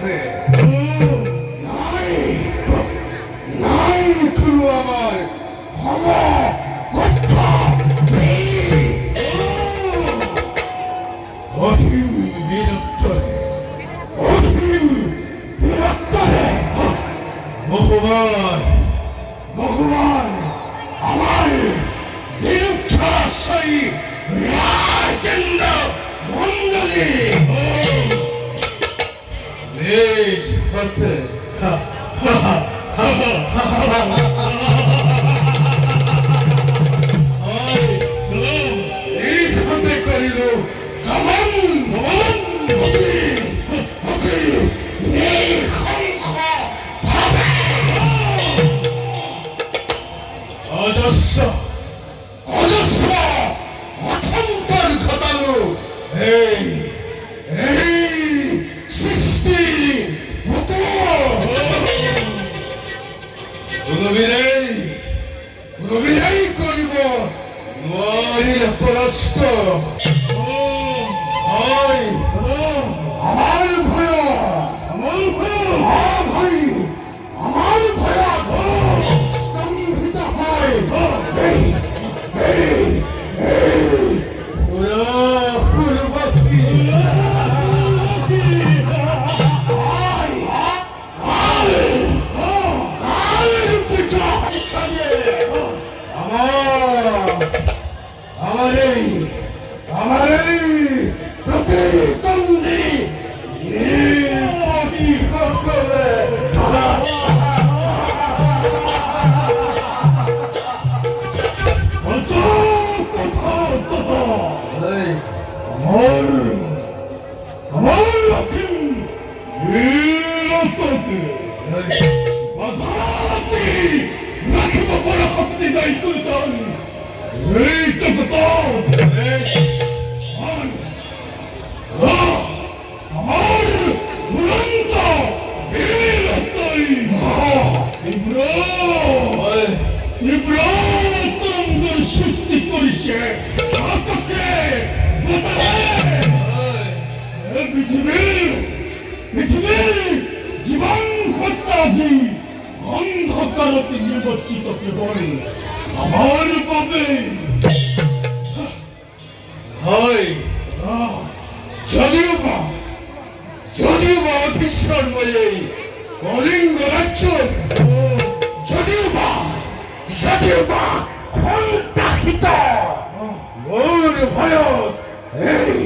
আছে নাই নাই গুরু আমার হব অধীন বীরত্তরে অধীন বীরত্তরে ভগবান ভগবান আমার বিরুচ্ছাশয়ী রাজেন্দ্র মন্ডলী বেশ হতে এই সাথে করিল কমন অজস্র অজস্র অথন্তর ঘটালো এই এই সৃষ্টি গুরুবীরাই করিব নোৱাৰিল পৰাস্ত আমার ভয় ভাই আমার ভয় স্তম্ভিত হয় আমার এই প্রতিদ্বন্দ্বী সৃষ্টি করেছে পৃথিবীর জীবন হত্যাদি অন্ধকারতে নিবর্তিত কেবল আমার পাবে হয় যদিও বা অতিশ্বরময়ী কলিঙ্গ রাজ্য যদিও বা সন্তাহিত মোর ভয়ত এই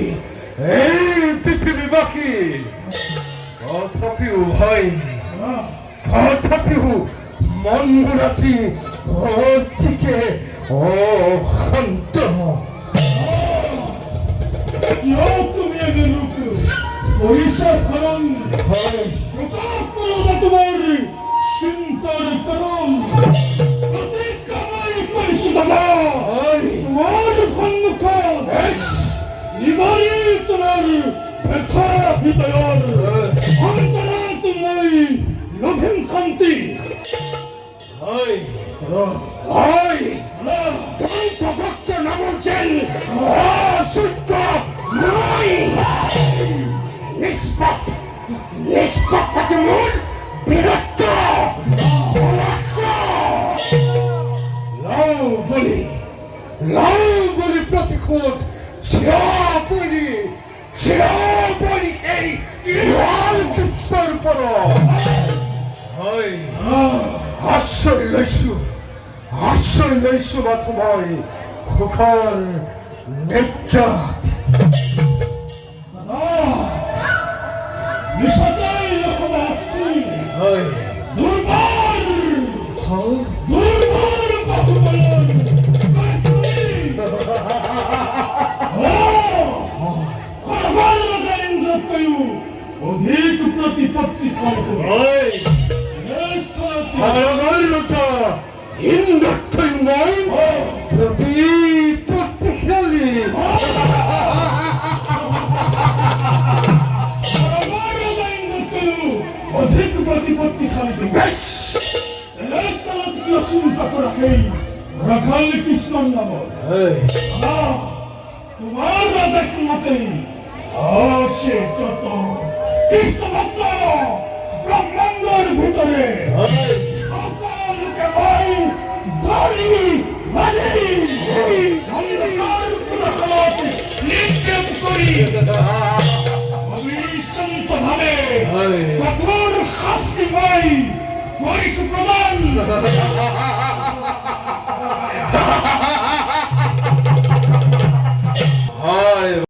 পৃথিবী বাকী তথাপিও মন মুরাচি অতিকে অশান্ত তুমি আগে রুখ পরিচয় করুন প্রকাশ করো না তোমার চিন্তার করুন তোমার সম্মুখ নিবারি তোমার ব্যথা হৃদয়র অন্তরা তুমি নভীন কান্তি দন্তভক্ত নামছেন অশুদ্ধ নয় নিষ্পাপ যেমন বীরত্ব লাউ বলি প্রতিশোধ শিরাপরি এই লাল কৃষ্ণর পর আশ্রয় লৈছো বাথমাই সুখৰ নেত্ৰাত অধিক প্রতিপত্তি ইন্দ্রত্বই নয় প্রতিপত্তিশালী অধিক প্রতিপত্তিশালী চিন্তা করে রাখাল কৃষ্ণর নাম তোমার রাজা মতে সে যত কৃষ্ণ ভক্ত ব্রহ্মাণ্ডের ভিতরে সকল কেবল ধরি মাঝি অন্ধকার পুরোহিত নিক্ষেপ করি অবিশ্রান্ত ভাবে কঠোর শাস্তিময় পরিশ প্রদান